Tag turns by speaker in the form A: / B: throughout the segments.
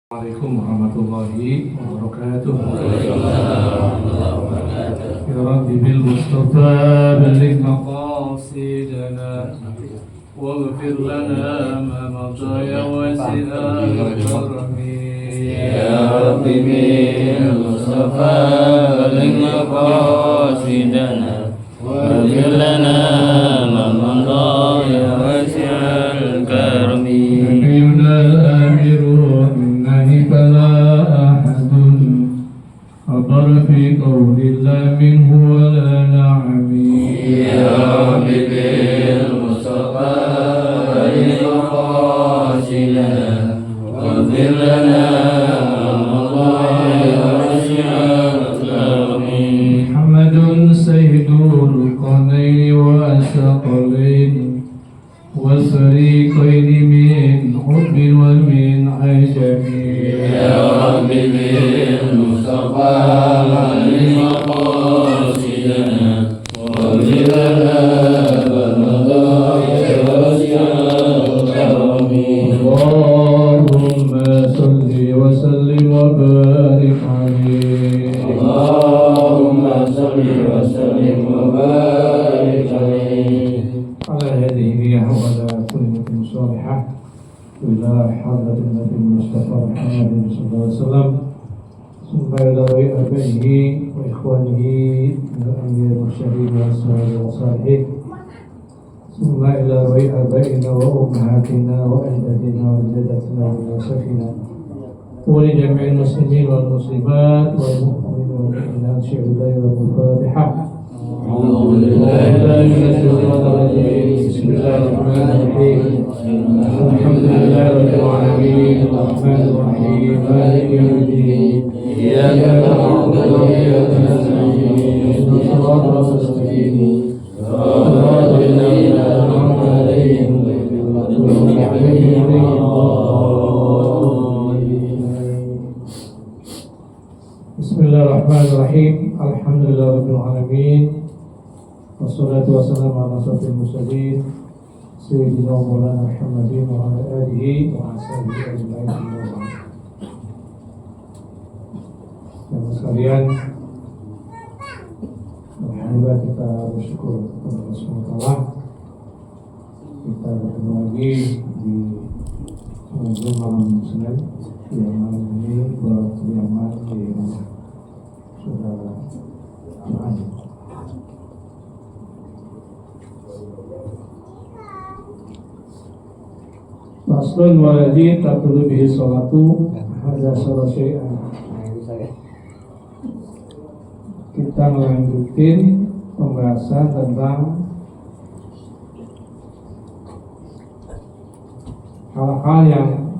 A: Assalamualaikum warahmatullahi wabarakatuh. Ya Rabbi bil Mustafa balligh maqasidana waghfir lana ma madha ya wasi'al karami.
B: Ya Rabbi bil Mustafa balligh maqasidana waghfir lana ma madha ya wasi'al karami.
A: فلا أحد خطر في قول الله منه ولا نعم.
B: يا رب بالمصطفى بلغ مقاصدنا واغفر لنا
A: محمد سيد القرنين والثقلين والفريقين من حب ومن عجب.
B: يا رب بالمصطفى بلغ مقاصدنا واغفر لنا والمضايا واسع الكرم.
A: اللهم صل وسلم وبارك عليه.
B: اللهم صل وسلم وبارك عليه.
A: على هذه النية وعلى كل صالحة إلى حضرة النبي المصطفى محمد صلى الله عليه وسلم ثم إلى آبائه وإخوانه من الأنبياء والمرسلين والصالحين والصالحين ثم إلى آبائنا وأمهاتنا وأجدادنا وجداتنا وأسلافنا ولجميع المسلمين والمسلمات والمؤمنين والمؤمنات شهداء الفاتحة.
B: أعوذ بالله
A: من الشيطان الرجيم. بسم الله الرحمن الرحيم. الحمد لله رب العالمين الرحمن الرحيم مالك يوم الدين
B: إياك نعبد وإياك نستعين
A: اهدنا الصراط المستقيم
B: صراط الذين أنعمت عليهم غير المغضوب عليهم ولا الضالين.
A: بسم الله الرحمن الرحيم الحمد لله رب العالمين والصلاة والسلام على أشرف المرسلين سيدنا مولانا محمد وعلى آله وصحبه أجمعين. Teman sekalian, alhamdulillah kita bersyukur kepada Allah SWT. Kita bertemu lagi di malam Senin. Yang malam ini berkediaman di rumah saudara Tuhan. Faslun waladhi tabtulu bihi sholatu hadza sholat syai'an. Kita melanjutin pembahasan tentang hal-hal yang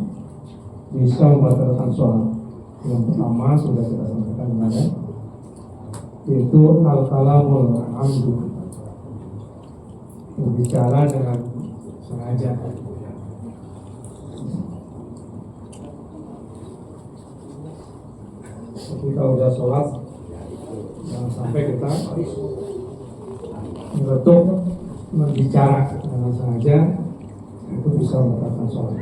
A: bisa membatalkan sholat. Yang pertama sudah kita sampaikan kemarin, yaitu al-kalamul amdu, berbicara dengan sengaja. Ketika udah sholat, jangan sampai kita menutup berbicara dengan sengaja, itu bisa membatalkan sholat.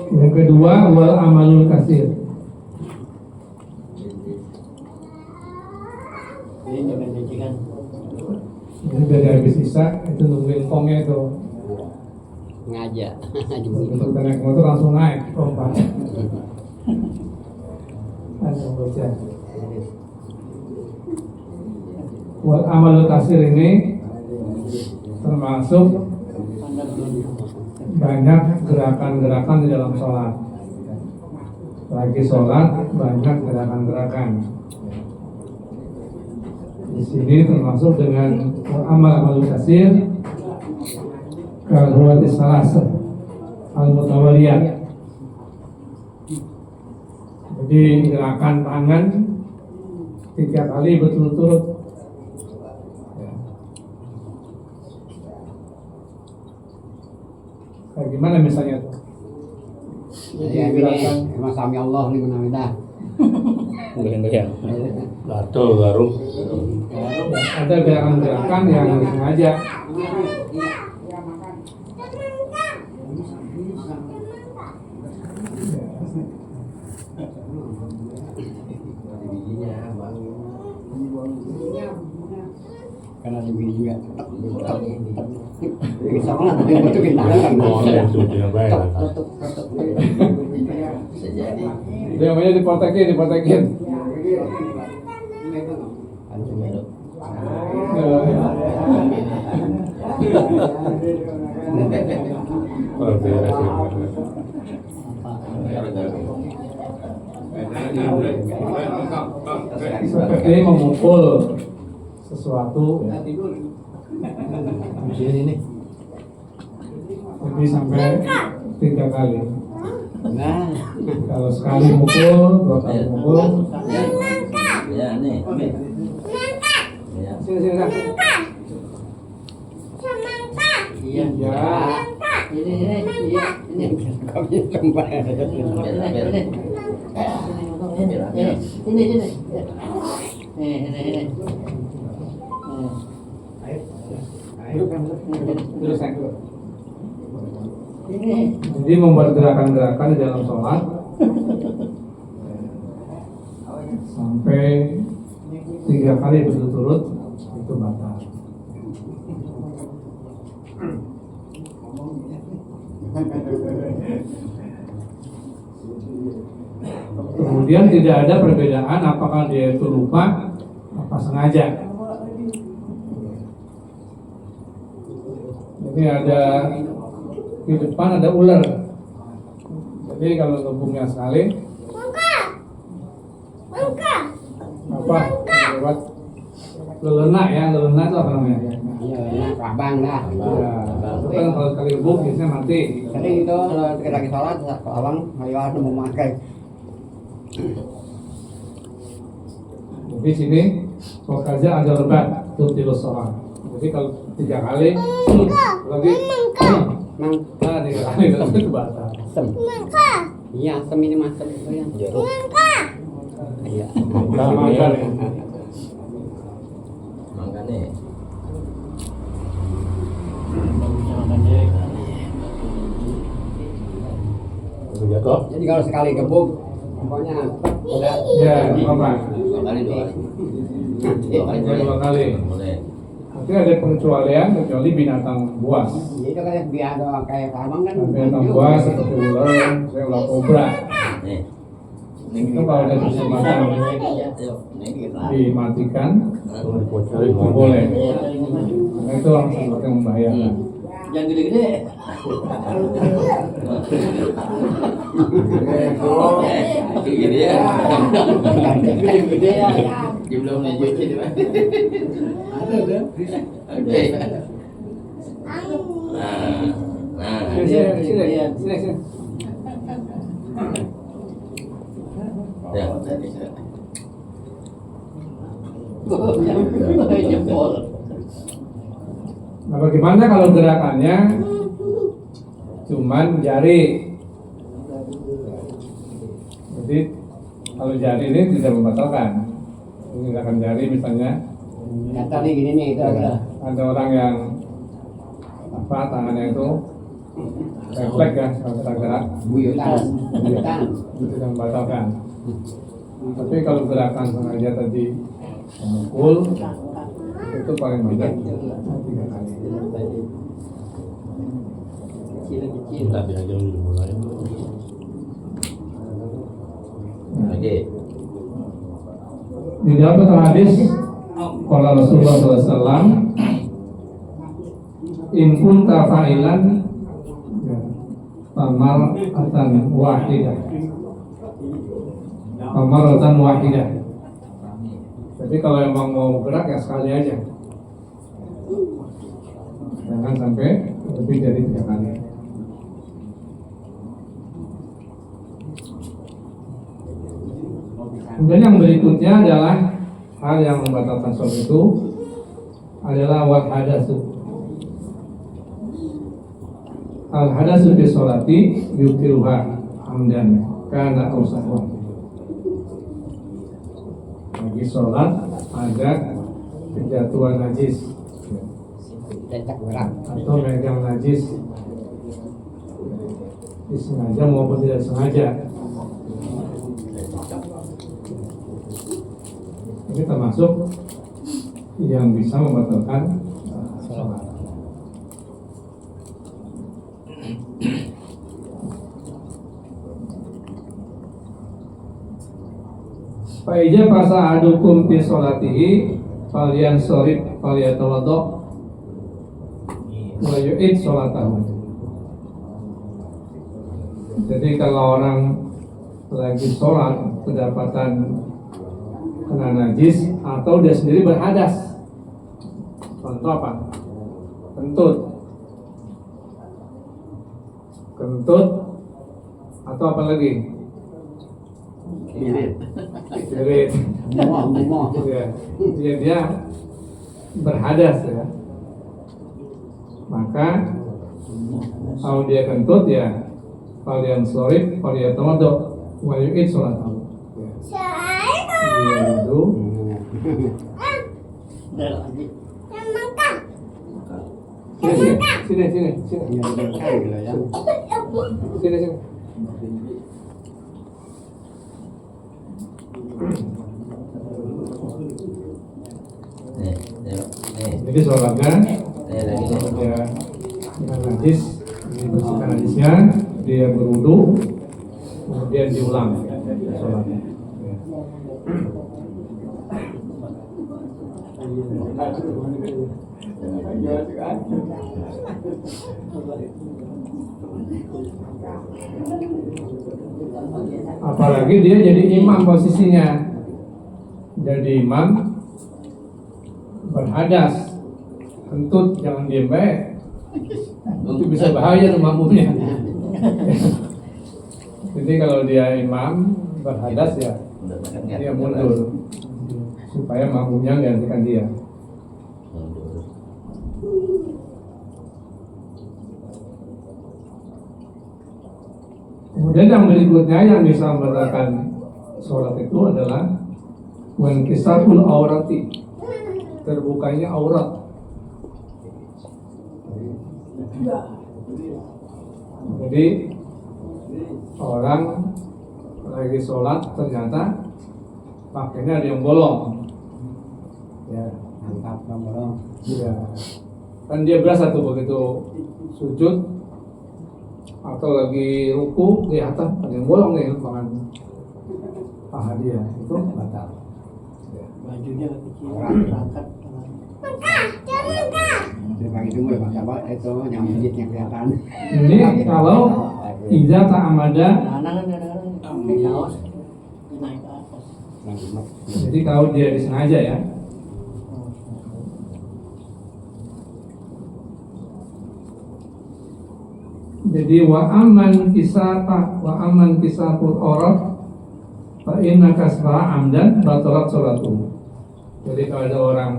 A: Yang kedua, wal amalul kasir. Ini dari habis isya itu nungguin kongnya itu
B: Ngajak.
A: kita naik motor langsung naik lompat. Langsung baca. Wal amalul kasir ini termasuk banyak gerakan-gerakan di dalam sholat. Lagi sholat banyak gerakan-gerakan. Di sini termasuk dengan amal kasir kalau salas al-mutawaliyah. Jadi gerakan tangan 3 kali berturut-turut. Kayak gimana misalnya tuh?
C: Ya, gerakan emang sami Allah nih menamidah.
B: Goyang-goyang.
C: Gatel garuk.
A: Ada gerakan-gerakan yang sengaja.
B: Karena di sini juga sama lah tapi itu kita kan
C: Oh, itu dengan baik lah.
A: Dia namanya dipotekin.
C: Oh, beres ya.
A: Seperti memukul sesuatu ya. Jadi sampai 3 kali.
B: nah
A: Kalau sekali mukul, 2 kali mukul.
B: ya nih
A: Sini.
B: iya
A: Ya.
B: ini kami kembali
A: Terus jadi membuat gerakan-gerakan di dalam sholat sampai 3 kali berturut-turut itu batal. Kemudian tidak ada perbedaan apakah dia itu lupa apa sengaja. Jadi ada di depan ada ular. Jadi kalau gebungnya sekali, apa? Lewat lelena ya, lelena itu apa namanya?
B: iya abang dah
A: Ya, itu kan kalau sekali gebuk biasanya mati.
B: sering itu kalau kita lagi sholat abang ayo mau memakai
A: Jadi sini wakaza ada lebat tuh sholat. Jadi kalau 3 kali, lagi,
B: mang
A: 3 kali itu batal.
B: asem iya asem ini mas asem itu yang jeruk iya
A: Makan ya.
B: makanya
C: Jatuh.
B: jadi kalau sekali gebuk pokoknya udah
A: Ya, apa?
B: 2 kali 2 kali
A: Ya, 2 kali. Tapi ada pengecualian kecuali binatang buas.
B: itu kan biar ada kayak abang kan
A: Binatang buas seperti ular kobra. Itu kalau ada kesempatan dimatikan, itu boleh. Karena itu langsung yang membahayakan.
B: jangan gede-gede gede ya gede ya belum nyuci di mana oke nah
A: Sini.
B: ya jempol
A: Nah, bagaimana kalau gerakannya cuman jari? Jadi kalau jari ini tidak membatalkan. Ini gerakan jari misalnya
B: kata nih gini nih itu
A: ada orang yang apa tangannya itu refleks ya kalau kita gerak
B: buyutan
A: itu tidak membatalkan. Tapi kalau gerakan sengaja tadi memukul itu paling banyak 3 kali.
B: kecil
C: Tapi aja udah mulai.
B: oke
A: Di dalam satu hadis qala Rasulullah SAW, in kunta fa'ilan famaratan wahidah. Jadi kalau emang mau gerak ya sekali aja, jangan sampai lebih dari 3 kali. Kemudian yang berikutnya adalah hal yang membatalkan sholat itu adalah wal hadatsu. Al hadatsu fi sholati yubtiluha hamdan kana aw sahwan. lagi sholat ada kejatuhan najis
B: Lecak berat.
A: atau megang najis disengaja maupun tidak sengaja. Ini termasuk yang bisa membatalkan sholat. Fa'ija fasa adukum fi sholatihi falian sorib faliyatawaddo wa yu'id sholatahu. Jadi kalau orang lagi sholat kedapatan kena najis atau dia sendiri berhadas, contoh apa? Kentut atau apa lagi? Kirit. Ya, dia berhadas ya. Maka kalau dia kentut ya kalian sorib, kalian tawaddo, wa yu'id sholatahu. Dia wudu. Sini. Jadi sholatnya ya dengan najis, dibersihkan najisnya, dia berwudu, kemudian diulang sholatnya. Apalagi dia jadi imam posisinya, jadi imam berhadas, kentut jangan diem baik, itu bisa bahaya tuh makmumnya. Jadi kalau dia imam berhadas ya dia mundur supaya makmumnya gantikan dia. Kemudian yang berikutnya yang bisa membatalkan sholat itu adalah wankisarul aurati, terbukanya aurat. Jadi orang lagi sholat ternyata pakainya ada yang bolong, ya
B: Mantap, bolong.
A: ya kan dia berasa tuh begitu sujud atau lagi ruku kelihatan ada yang bolong nih lengan paha dia, itu batal.
B: Bajunya kecil, berangkat. Dia pakai dulu maka itu yang pijitnya kelihatan.
A: Jadi kalau iza ta'amada, jadi kalau dia disengaja ya, jadi wa aman kisaful oraf fa inna kasbaha amdan batalat sholatuhu. Jadi kalau ada orang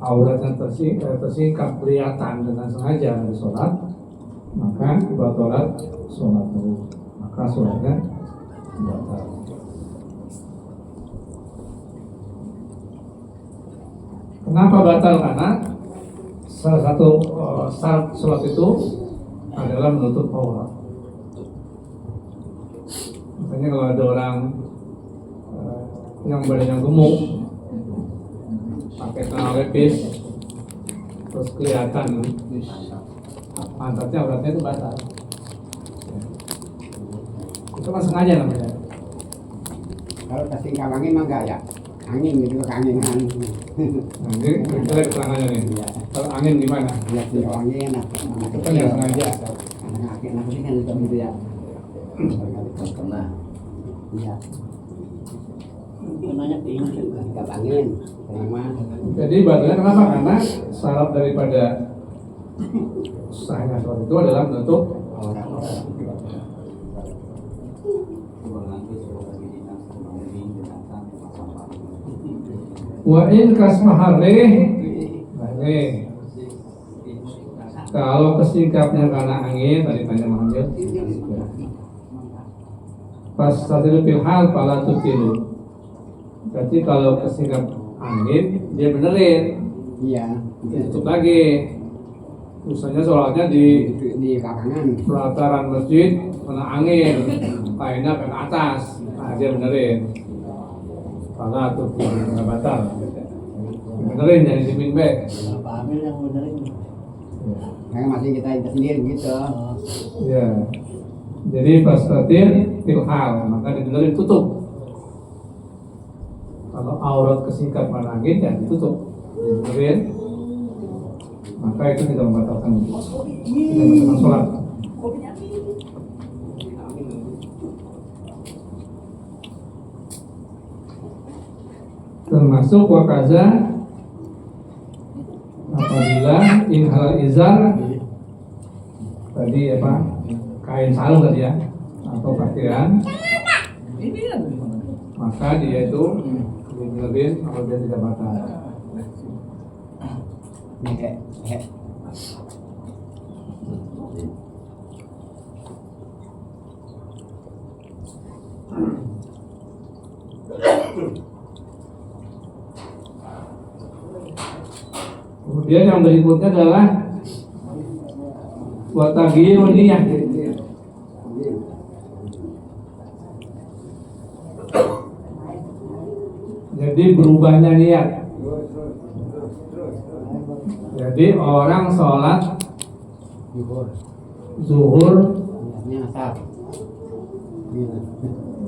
A: auratnya tersingkap kelihatan dengan sengaja di sholat, maka batalat sholatuhu, maka sholatnya batal. Kenapa batal? Karena salah satu syarat sholat itu adalah menutup aurat. Makanya kalau ada orang yang badannya gemuk, pakai celana lepis, terus kelihatan pantatnya, auratnya itu batal. Itu kan sengaja namanya.
B: Kalau tersingkap angin mah enggak ya? Angin gitu, keanginan.
A: Nanti kita lihat keterangannya nih. Kalau angin gimana?
B: Lihat di angin,
A: Itu kan yang sengaja.
B: anak ini kan itu gitu ya. Kena. Iya. Kenanya tinggi, ketika angin, kenapa?
A: Jadi batalnya kenapa? Karena syarat daripada sahnya sholat itu adalah menutup aurat. Wa in kasmahareh, kalau kesikapnya karena angin, tadi tanya Muhammad, pas satu pilhal pala tutilu. Berarti kalau kesingkap angin dia benerin,
B: Iya.
A: tutup lagi. Misalnya sholatnya di
B: Di kakangan.
A: pelataran masjid kena angin, kainnya ke atas, nah dia benerin. Salah tuh nggak batal. Benerin jadi dimin back.
D: Pak Amir yang benerin.
B: Kayak masih kita sendiri gitu.
A: Ya. Jadi pas tatir tilhal, maka dibenerin tutup. Kalau aurat kesingkat mana angin ya ditutup, dibenerin. Maka itu tidak membatalkan sholat. Termasuk wakaza apabila inhal izar tadi apa kain sarung tadi ya atau pakaian, maka dia itu dibenerin kalau dia tidak batal.
B: Ini kayak
A: Kemudian yang berikutnya adalah watagiyun niyah. Jadi berubahnya niat. Jadi orang sholat zuhur,
B: ini asap.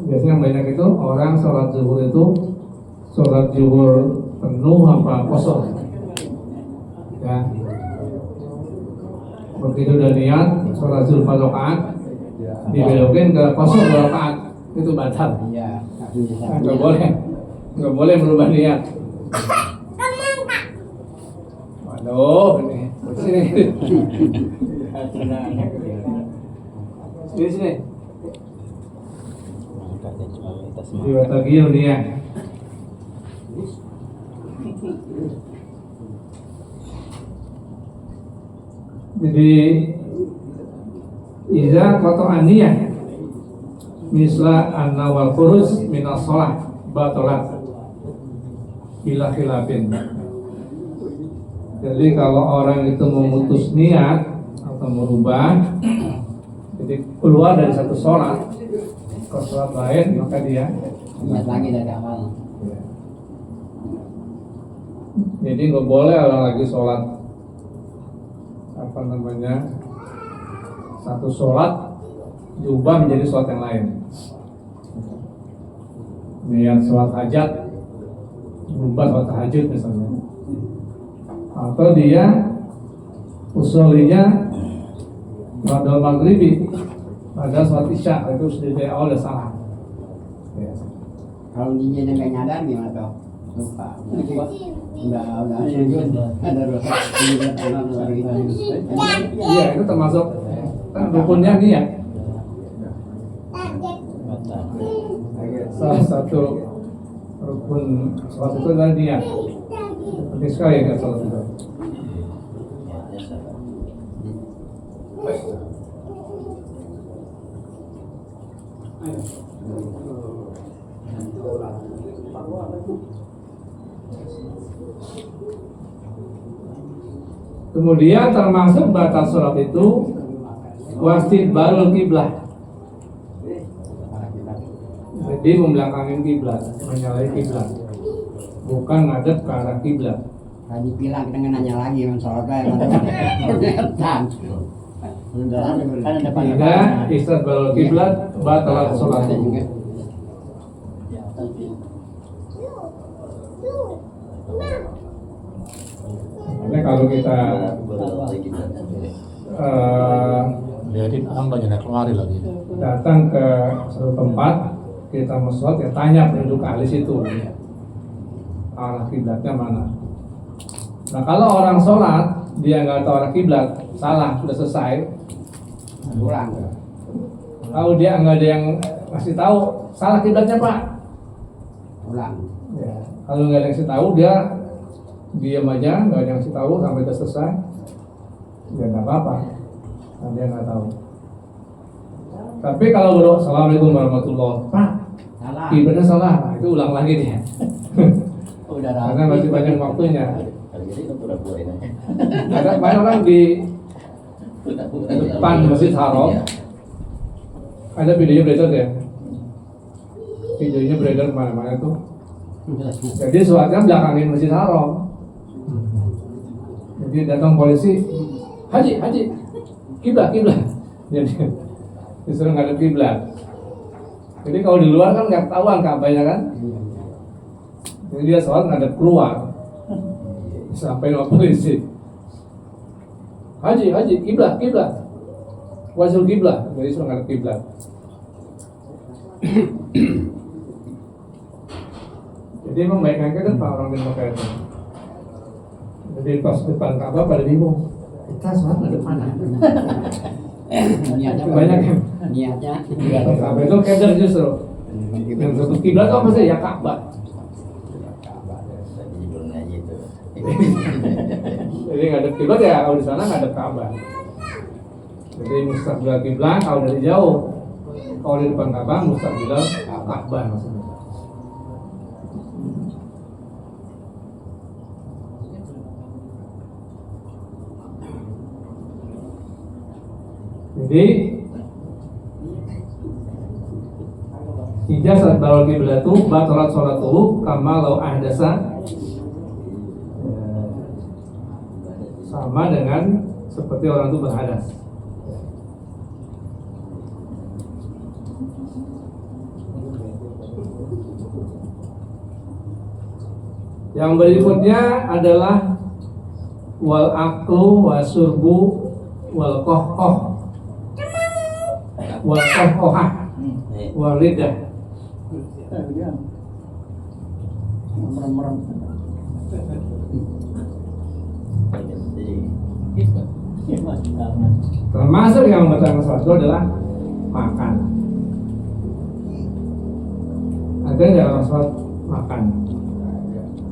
A: biasanya yang banyak itu orang sholat zuhur itu sholat zuhur penuh apa kosong. Ya. Begitu udah niat sholat zuhur 4 rakaat dibelokin ke kosong 2 rakaat, itu batal.
B: Iya.
A: Nggak boleh merubah niat. Waduh, ini sini. Sini. Diwatagiyun niyah. Jadi iza qata'an niyah misla anna wal khuruj minas shalah batalat bila khilafin. Jadi kalau orang itu memutus niat atau merubah, jadi keluar dari satu sholat ke sholat lain, maka dia
B: Niat lagi dari awal.
A: jadi nggak boleh orang lagi sholat apa namanya satu sholat diubah menjadi sholat yang lain. Niat sholat hajat berubah sholat tahajud misalnya, atau dia usulinya pada maghribi pada sholat isya, itu sudah awal udah salah. Ya.
B: Kalau dia nggak nyadar gimana toh? Lupa. Udah sujud. Ada dosa.
A: Iya, itu termasuk kan rukunnya niat. Salah satu rukun sholat itu adalah niat. Penting sekali kan sholat itu. Kemudian termasuk batal sholat itu wastidbarul kiblah. Jadi membelakangi kiblat, menyalahi kiblat, bukan ngadep ke arah kiblat.
B: Tadi bilang kita nggak nanya lagi yang soal kayak kan.
A: Tiga, istidbarul kiblat batal sholat. Karena kalau kita
C: lihatin banyak yang kemari lagi.
A: datang ke suatu tempat, kita mau sholat, ya tanya penduduk ahli situ arah kiblatnya mana. Nah kalau orang sholat dia nggak tahu arah kiblat, salah, sudah selesai.
B: Pulang.
A: Kalau dia nggak ada yang ngasih tahu salah kiblatnya pak,
B: Pulang.
A: ya. Kalau nggak ada yang ngasih tahu, dia diam aja, nggak ada yang ngasih tahu sampai udah selesai, ya nggak apa-apa, kan dia nggak tahu. Tapi kalau berdoa assalamualaikum warahmatullahi wabarakatuh, pak
B: Salah.
A: kiblatnya salah, nah, itu ulang lagi dia. karena masih banyak waktunya.
D: Kalau gitu itu pura-pura ini.
A: Ada banyak orang di depan Masjid Haram. Ada videonya beredar ya. Videonya beredar kemana-mana tuh. Jadi sholatnya belakangin Masjid Haram. Jadi datang polisi, haji, kiblat. Jadi disuruh ngadep kiblat. Jadi kalau di luar kan nggak ketahuan Ka'bahnya kan. Jadi dia sholat ngadep keluar. Sampai sama polisi. Haji, kiblat. Wajul kiblat. Jadi suruh ngadep kiblat. Jadi emang baik kan Pak orang di Mekah itu. Jadi pas depan Ka'bah pada bingung. Kita sholat ngadep mana?
B: Niatnya
A: Banyak yang
B: niatnya
A: Ka'bah itu keder justru. Yang satu kiblat apa sih? Ya Ka'bah.
D: Jadi belum ngaji itu.
A: Jadi ngadep kiblat ya kalau di sana ngadep Ka'bah. Jadi mustaqbil kiblat kalau dari jauh. Kalau di depan Ka'bah mustaqbil Ka'bah maksudnya. Jadi ijazah bawal kiblatu batalat sholatuhu kama law ahdasa, sama dengan seperti orang itu berhadas. Yang berikutnya adalah wal aklu wasurbu wal kohkoh wal kohkohah wal lidah. Termasuk yang membatalkan sholat itu adalah makan. Ada nggak orang sholat makan?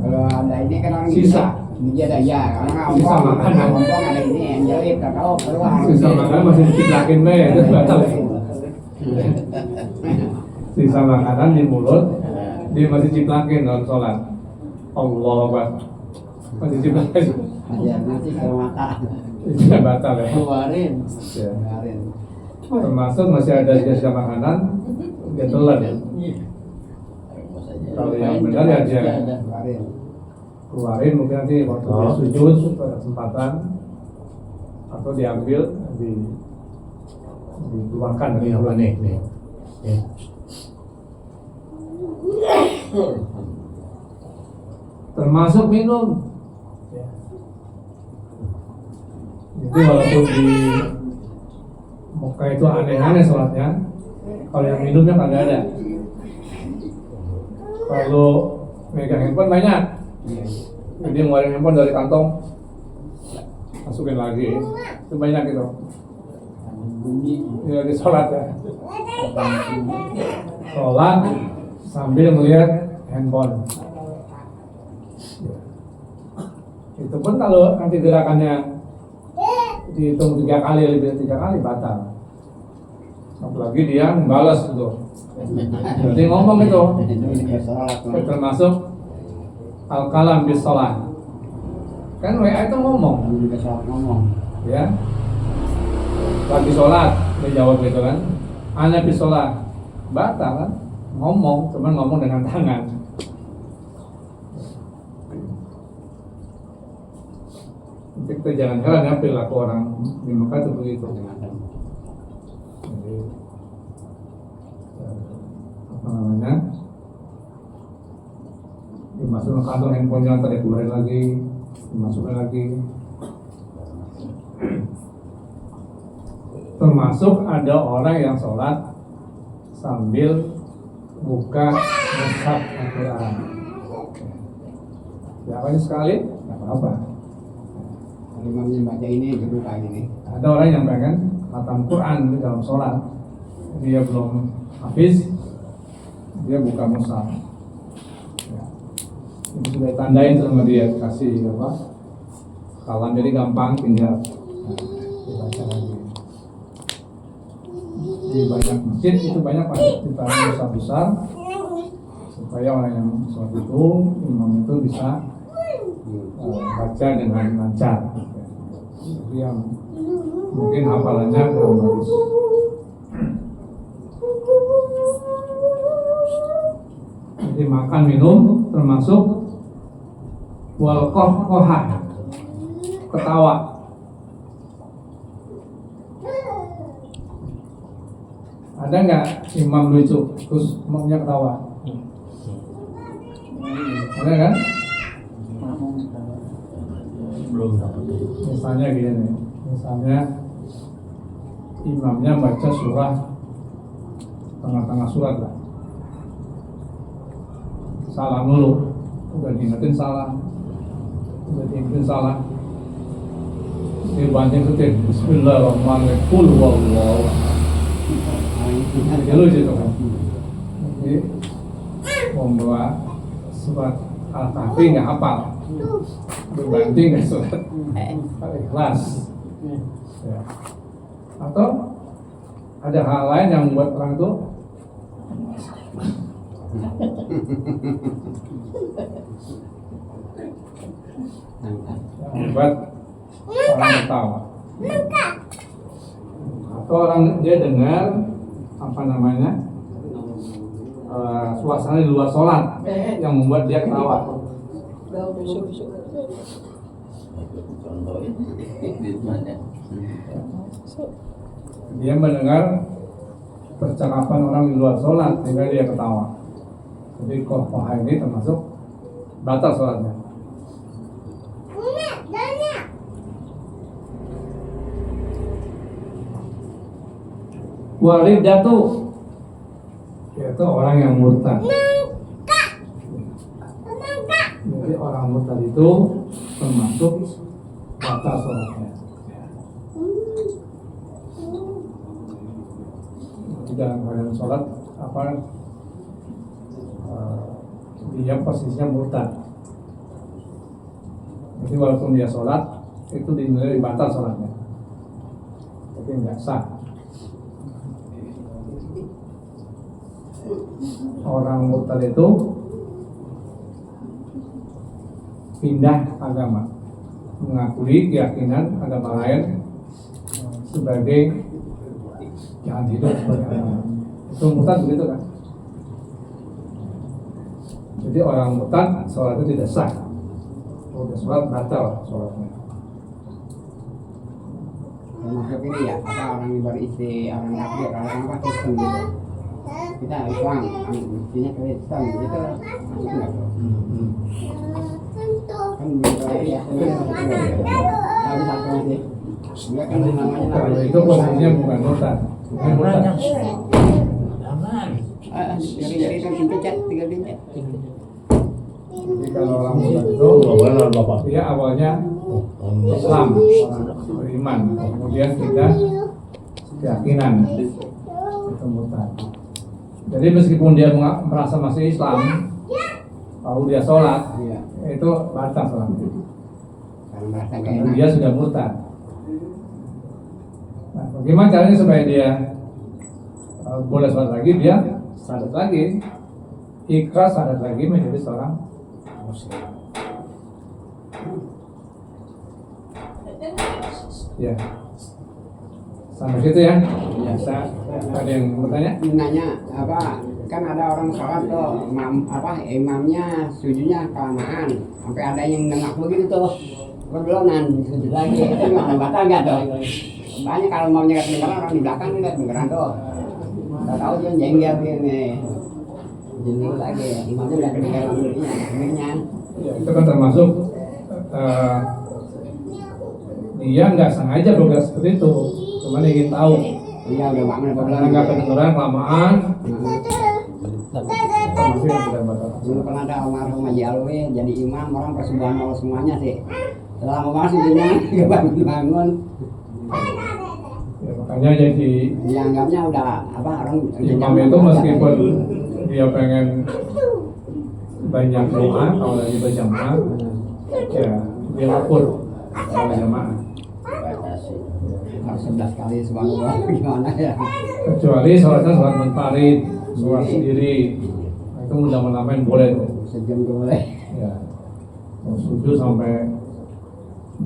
B: kalau ada ini kan orang
A: Sisa.
B: Dia ada ya orang
A: Sisa makanan.
B: ngomong ada ini yang jelek gak tahu keluar
A: Sisa makan masih diciplakin be, itu batal. Sisa makanan di mulut, dia masih ciplakin dalam sholat. Allah Akbar. Masih ciplakin.
B: ya nanti kalau makan
A: Itu nggak batal ya.
E: Keluarin.
A: Ya.
B: kemarin
A: Termasuk masih ada sisa makanan, dia telan ya. Kalau yang benar ya dia
B: kemarin
A: keluarin mungkin nanti waktu dia sujud pada kesempatan atau diambil dikeluarkan dari
C: Ini apa nih? Nih.
A: termasuk minum. Jadi walaupun di Mekah itu aneh-aneh sholatnya, kalau yang minumnya kagak ada. Kalau megang handphone banyak, jadi ngeluarin handphone dari kantong, masukin lagi, itu banyak gitu. Ini lagi sholat ya. Sholat sambil melihat handphone. Itu pun kalau nanti gerakannya dihitung 3 kali, lebih dari 3 kali batal. Apalagi dia membalas itu. Berarti ngomong itu. Itu termasuk al-kalam bis sholat. Kan WA itu ngomong,
B: juga soal ngomong
A: ya. Lagi sholat, dia jawab gitu kan. Ana bis sholat, batal kan? Ngomong, cuman ngomong dengan tangan. Jadi kita jangan heran ya perilaku orang di Mekah itu begitu. Jadi, apa namanya? Dimasukkan kantong handphonenya, ntar dikeluarin lagi, dimasukkan lagi. Termasuk ada orang yang sholat sambil buka mushaf Al-Quran. Ya apa sekali? Nggak apa-apa.
B: imamnya baca ini dibuka ini
A: Ada orang yang pengen khatam Quran di dalam sholat, dia belum habis, dia buka mushaf. Ya. Ini sudah tandain sama dia, kasih apa? Kalam, jadi gampang, tinggal dibaca lagi. Di banyak masjid itu banyak Pak, ditaruh mushaf besar, supaya orang yang sholat itu imam itu bisa baca dengan lancar. Itu yang mungkin hafalannya kurang bagus. Jadi makan minum termasuk walqohqohah, ketawa. Ada nggak imam lucu terus imamnya ketawa? Ada kan?
C: Belum dapat.
A: Misalnya gini nih, misalnya imamnya baca surah tengah-tengah surat lah, salah dulu, udah diingetin salah, dibanting setir Bismillahirrahmanirrahim, qul huwallahu ahad. Jadi lucu tuh kan. Jadi membawa surat Al-Kahfi nggak hafal, berbanding dengan surat Al-Ikhlas. Ya. Atau ada hal lain yang membuat orang itu yang membuat orang ketawa. Atau orang dia dengar apa namanya suasana di luar sholat yang membuat dia ketawa.
D: Contohnya di mana?
A: Dia mendengar percakapan orang di luar sholat sehingga dia ketawa. Jadi kohqohah ini termasuk batal sholatnya. Walidatu, yaitu orang yang murtad. Jadi orang murtad itu termasuk batal sholatnya. Dalam keadaan sholat dia posisinya murtad. Jadi walaupun dia sholat itu dinilai batal sholatnya, tapi nggak sah. Orang murtad itu pindah agama, mengakui keyakinan agama lain sebagai jangan hidup sebagai agama. Itu murtad begitu kan? Jadi orang murtad sholat itu tidak sah. Udah sholat batal sholatnya.
B: Termasuk ini ya, apa orang yang berisi orang kafir, orang apa Kristen gitu. Kita Islam, isinya Kristen gitu, masuk nggak? Kan begitu ya, tapi satu masih. Enggak kan namanya
A: Kalau itu posisinya bukan murtad. Bukan murtad.
B: Dari itu pencet, tinggal pencet.
A: Jadi kalau orang murtad itu
C: Benar Bapak.
A: dia awalnya Islam, orang beriman, kemudian pindah keyakinan, itu murtad. Jadi meskipun dia merasa masih Islam, lalu dia sholat,
B: Iya.
A: itu batal sholatnya.
B: Karena merasa nggak
A: Karena
B: enak.
A: dia sudah murtad. Nah, bagaimana caranya supaya dia boleh sholat lagi? Dia sadat lagi, ikhlas sadat lagi menjadi seorang muslim. Ya, sampai situ ya. Bisa ada yang bertanya?
B: Nanya apa? Kan ada orang sholat tuh, imamnya sujudnya kelamaan, sampai ada yang nengak begitu tuh, kebelonan sujud lagi, itu gimana batal nggak tuh? Banyak kalau mau nyekat kedengaran orang di belakang nggak kedengaran tuh, nggak tahu dia jengkel begini, jadi lagi imamnya nggak kedengaran akhirnya.
A: Ya, itu kan termasuk dia nggak sengaja bergerak seperti itu, cuma ingin tahu.
B: Iya udah bangun
A: Karena nggak kedengeran kelamaan,
B: Nah,
A: termasuk yang tidak batal.
B: dulu pernah ada almarhum Haji Alwi jadi imam, orang persubhanallah semuanya sih. Setelah mau masuk sujudnya nggak bangun.
A: Ya, makanya jadi
B: Dianggapnya udah apa orang
A: imam itu meskipun dia pengen banyak doa kalau lagi berjamaah, ya dia ukur kalau jamaah.
D: Batasi.
B: harus 11 kali subhanallah gimana ya?
A: Kecuali sholatnya sholat munfarid, sholat sendiri, ketemu lama-lamain boleh tuh.
B: Sejam juga boleh.
A: Ya, mau sujud sampai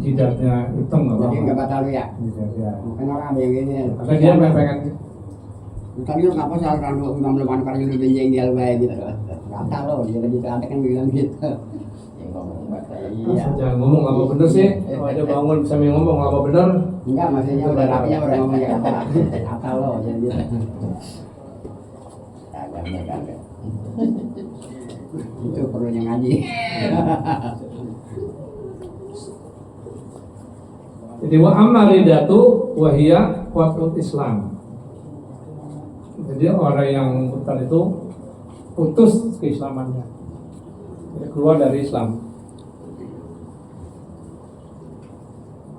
A: jidatnya hitam nggak
B: Jadi
A: apa-apa.
B: nggak batal ya.
A: Jidat, ya.
B: Mungkin orang ada yang gini.
A: Karena dia pengen
B: Tadi lu ngapa soal randu belum kali lu benjeng dia lu gitu. Batal lo, jadi kita kan bilang gitu.
D: Yang ngomong batal.
B: Iya.
A: jangan ngomong lama bener sih. Kalau ada bangun sambil ngomong lama bener.
B: Enggak, maksudnya udah rapinya udah ngomong ya batal lo, jadi gitu.
D: Kagak.
B: Itu perlunya ngaji.
A: Jadi wa amma ridatu wa hiya qat'ul Islam. Jadi orang yang murtad itu putus keislamannya. Jadi keluar dari Islam.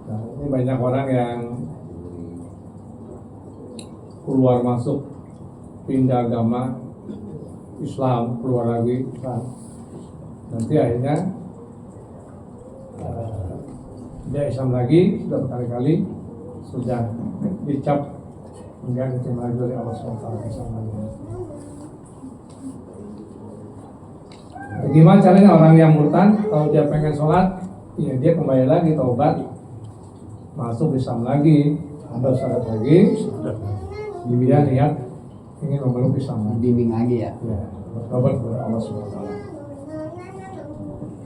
A: Nah, ini banyak orang yang keluar masuk pindah agama Islam, keluar lagi Islam. Nanti akhirnya dia Islam lagi, sudah berkali-kali sudah dicap kemudian diterima lagi oleh Allah SWT keislamanya. Gimana caranya orang yang murtad kalau dia pengen sholat, ya dia kembali lagi taubat, masuk Islam lagi, ada syarat lagi, dia niat ingin memeluk Islam lagi.
B: Bimbing lagi ya.
A: Ya, bertobat kepada Allah SWT.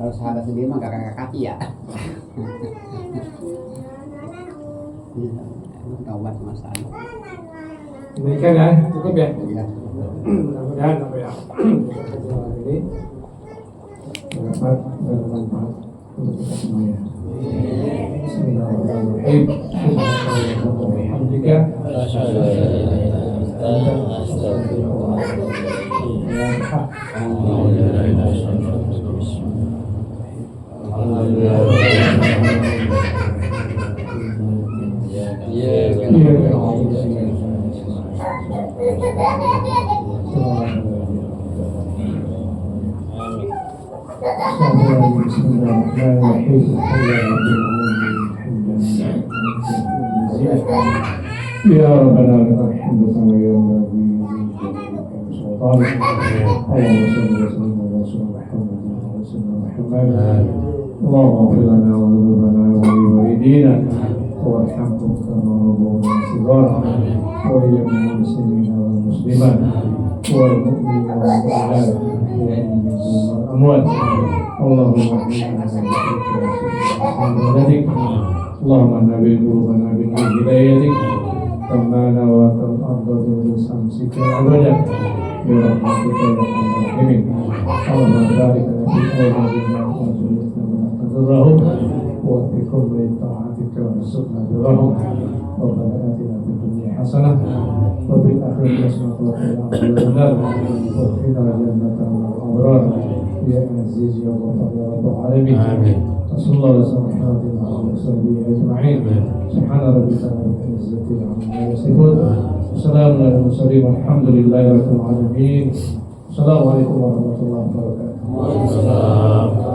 B: Kalau sahabat sendiri mah gak kakak kaki ya. Taubat masalah.
A: Demikian ya, cukup ya.
B: Iya.
A: Mudah-mudahan apa ya ini dapat bermanfaat untuk kita semuanya. Bismillahirrahmanirrahim. Alhamdulillah. Ya Rabbana alhamdu kama ya Rabbi Allahumma salli wa sallim ala Rasulina Muhammad Allahumma ighfir lana wa dhunubana wa li walidina warhamhum kama rabbawna shighara wa lil muslimina wal muslimat wal mu'minina wal mu'minat wal amwat Allahumma inna Allahumma nabi qulubana bin hidayatik tamana wa al-ardu bi samsika abada bi rahmatika ya arhamar rahimin Allahumma barik lana fi awladina wa dhurriyyatina wa tadurrahum wa fi kulli ta'atika wa sunnah durahum Rabbana atina fid dunya hasanah wa fil akhirati hasanah wa qina adzabannar wa qina jannata wal abrar ya aziz ya ghafar ya rabbal alamin amin صلى الله وسلم على وصحبه اجمعين سبحان ربك رب العزه عما يصفون وسلام على المرسلين والحمد لله رب العالمين السلام عليكم ورحمه الله وبركاته.